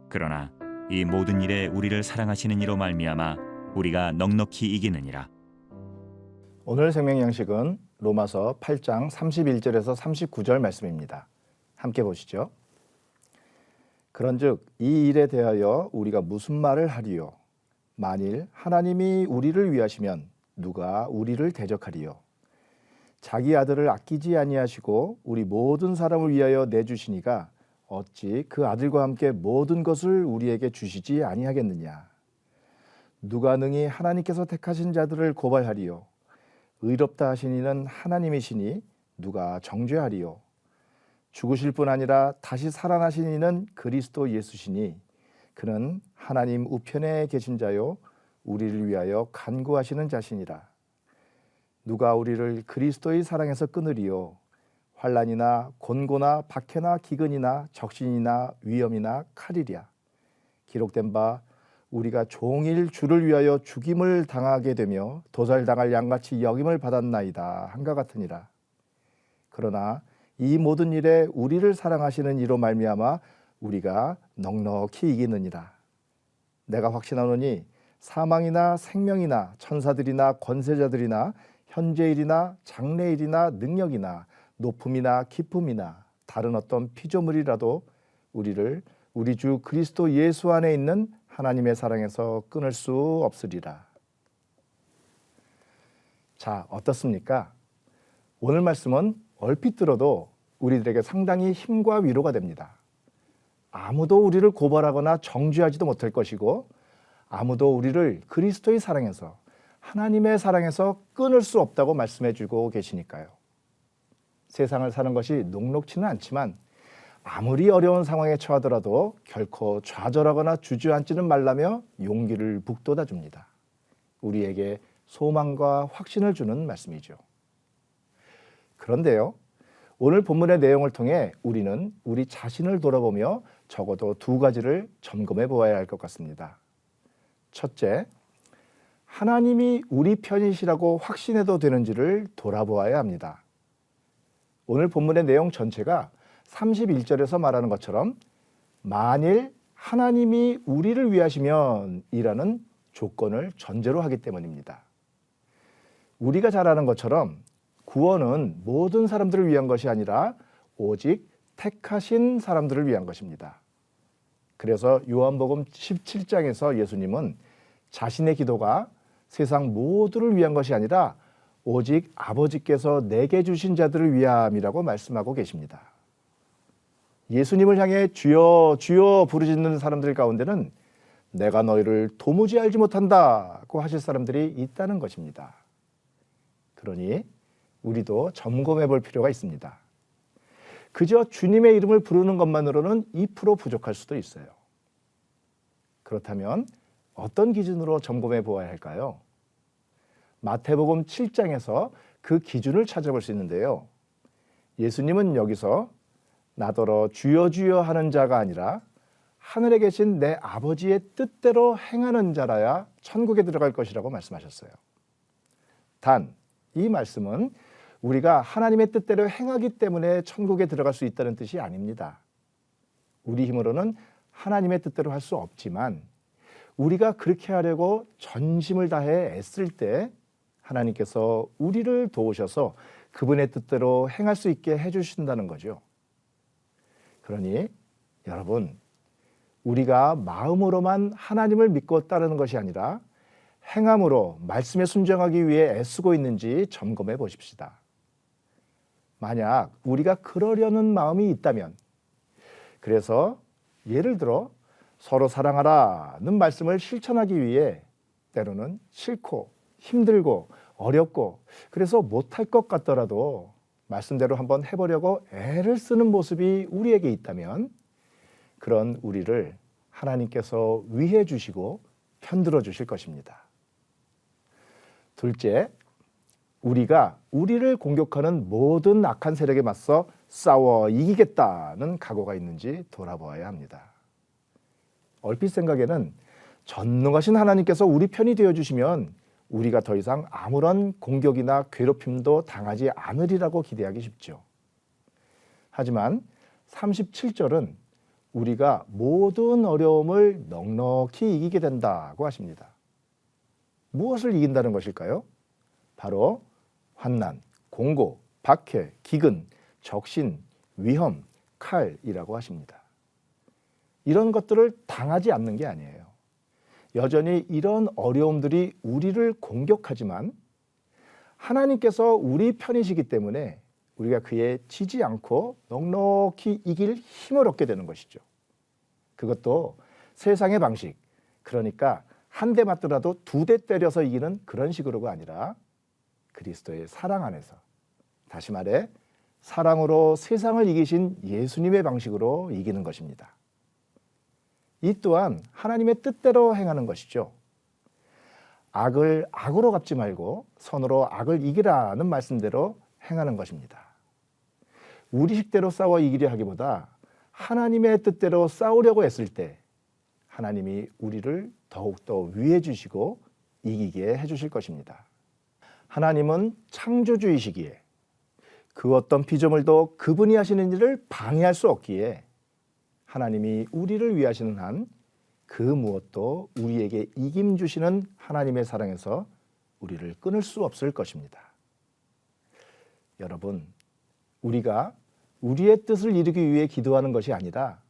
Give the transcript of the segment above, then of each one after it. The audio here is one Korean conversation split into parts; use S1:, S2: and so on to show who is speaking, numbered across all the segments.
S1: 그러나 이 모든 일에 우리를 사랑하시는 이로 말미암아 우리가 넉넉히 이기느니라.
S2: 오늘 생명 양식은 로마서 8장 31절에서 39절 말씀입니다. 함께 보시죠. 그런즉 이 일에 대하여 우리가 무슨 말을 하리요? 만일 하나님이 우리를 위하시면 누가 우리를 대적하리요? 자기 아들을 아끼지 아니하시고 우리 모든 사람을 위하여 내주시니가 어찌 그 아들과 함께 모든 것을 우리에게 주시지 아니하겠느냐? 누가 능히 하나님께서 택하신 자들을 고발하리요? 의롭다 하신 이는 하나님이시니 누가 정죄하리요? 죽으실 뿐 아니라 다시 살아나신 이는 그리스도 예수시니 그는 하나님 우편에 계신 자요 우리를 위하여 간구하시는 자시니라. 누가 우리를 그리스도의 사랑에서 끊으리요? 환난이나 곤고나 박해나 기근이나 적신이나 위험이나 칼이랴. 기록된 바 우리가 종일 주를 위하여 죽임을 당하게 되며 도살당할 양같이 여김을 받았나이다 한가 같으니라. 그러나 이 모든 일에 우리를 사랑하시는 이로 말미암아 우리가 넉넉히 이기느니라. 내가 확신하노니 사망이나 생명이나 천사들이나 권세자들이나 현재일이나 장래일이나 능력이나 높음이나 깊음이나 다른 어떤 피조물이라도 우리를 우리 주 그리스도 예수 안에 있는 하나님의 사랑에서 끊을 수 없으리라. 자, 어떻습니까? 오늘 말씀은 얼핏 들어도 우리들에게 상당히 힘과 위로가 됩니다. 아무도 우리를 고발하거나 정죄하지도 못할 것이고 아무도 우리를 그리스도의 사랑에서 하나님의 사랑에서 끊을 수 없다고 말씀해 주고 계시니까요. 세상을 사는 것이 녹록지는 않지만 아무리 어려운 상황에 처하더라도 결코 좌절하거나 주저앉지는 말라며 용기를 북돋아 줍니다. 우리에게 소망과 확신을 주는 말씀이죠. 그런데요, 오늘 본문의 내용을 통해 우리는 우리 자신을 돌아보며 적어도 두 가지를 점검해 보아야 할 것 같습니다. 첫째, 하나님이 우리 편이시라고 확신해도 되는지를 돌아보아야 합니다. 오늘 본문의 내용 전체가 31절에서 말하는 것처럼 만일 하나님이 우리를 위하시면 이라는 조건을 전제로 하기 때문입니다. 우리가 잘 아는 것처럼 구원은 모든 사람들을 위한 것이 아니라 오직 택하신 사람들을 위한 것입니다. 그래서 요한복음 17장에서 예수님은 자신의 기도가 세상 모두를 위한 것이 아니라 오직 아버지께서 내게 주신 자들을 위함이라고 말씀하고 계십니다. 예수님을 향해 주여 주여 부르짖는 사람들 가운데는 내가 너희를 도무지 알지 못한다고 하실 사람들이 있다는 것입니다. 그러니 우리도 점검해 볼 필요가 있습니다. 그저 주님의 이름을 부르는 것만으로는 2% 부족할 수도 있어요. 그렇다면 어떤 기준으로 점검해 보아야 할까요? 마태복음 7장에서 그 기준을 찾아볼 수 있는데요. 예수님은 여기서 나더러 주여 주여 하는 자가 아니라 하늘에 계신 내 아버지의 뜻대로 행하는 자라야 천국에 들어갈 것이라고 말씀하셨어요. 단, 이 말씀은 우리가 하나님의 뜻대로 행하기 때문에 천국에 들어갈 수 있다는 뜻이 아닙니다. 우리 힘으로는 하나님의 뜻대로 할 수 없지만 우리가 그렇게 하려고 전심을 다해 애쓸 때 하나님께서 우리를 도우셔서 그분의 뜻대로 행할 수 있게 해주신다는 거죠. 그러니 여러분, 우리가 마음으로만 하나님을 믿고 따르는 것이 아니라 행함으로 말씀에 순종하기 위해 애쓰고 있는지 점검해 보십시다. 만약 우리가 그러려는 마음이 있다면, 그래서 예를 들어 서로 사랑하라는 말씀을 실천하기 위해 때로는 싫고 힘들고 어렵고 그래서 못할 것 같더라도 말씀대로 한번 해보려고 애를 쓰는 모습이 우리에게 있다면 그런 우리를 하나님께서 위해 주시고 편들어 주실 것입니다. 둘째, 우리가 우리를 공격하는 모든 악한 세력에 맞서 싸워 이기겠다는 각오가 있는지 돌아보아야 합니다. 얼핏 생각에는 전능하신 하나님께서 우리 편이 되어주시면 우리가 더 이상 아무런 공격이나 괴롭힘도 당하지 않으리라고 기대하기 쉽죠. 하지만 37절은 우리가 모든 어려움을 넉넉히 이기게 된다고 하십니다. 무엇을 이긴다는 것일까요? 바로 환난, 공고, 박해, 기근, 적신, 위험, 칼이라고 하십니다. 이런 것들을 당하지 않는 게 아니에요. 여전히 이런 어려움들이 우리를 공격하지만 하나님께서 우리 편이시기 때문에 우리가 그에 지지 않고 넉넉히 이길 힘을 얻게 되는 것이죠. 그것도 세상의 방식, 그러니까 한 대 맞더라도 두 대 때려서 이기는 그런 식으로가 아니라 그리스도의 사랑 안에서, 다시 말해 사랑으로 세상을 이기신 예수님의 방식으로 이기는 것입니다. 이 또한 하나님의 뜻대로 행하는 것이죠. 악을 악으로 갚지 말고 선으로 악을 이기라는 말씀대로 행하는 것입니다. 우리 식대로 싸워 이기려 하기보다 하나님의 뜻대로 싸우려고 했을 때 하나님이 우리를 더욱더 위해 주시고 이기게 해주실 것입니다. 하나님은 창조주이시기에 그 어떤 피조물도 그분이 하시는 일을 방해할 수 없기에 하나님이 우리를 위하시는 한 그 무엇도 우리에게 이김 주시는 하나님의 사랑에서 우리를 끊을 수 없을 것입니다. 여러분, 우리가 우리의 뜻을 이루기 위해 기도하는 것이 아니라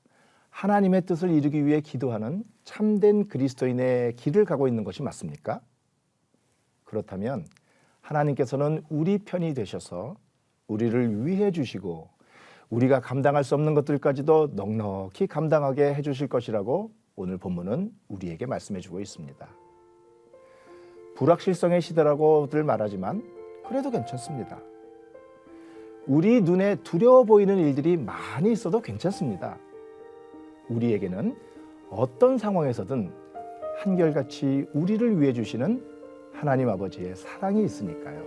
S2: 하나님의 뜻을 이루기 위해 기도하는 참된 그리스도인의 길을 가고 있는 것이 맞습니까? 그렇다면 하나님께서는 우리 편이 되셔서 우리를 위해 주시고 우리가 감당할 수 없는 것들까지도 넉넉히 감당하게 해주실 것이라고 오늘 본문은 우리에게 말씀해 주고 있습니다. 불확실성의 시대라고들 말하지만 그래도 괜찮습니다. 우리 눈에 두려워 보이는 일들이 많이 있어도 괜찮습니다. 우리에게는 어떤 상황에서든 한결같이 우리를 위해 주시는 하나님 아버지의 사랑이 있으니까요.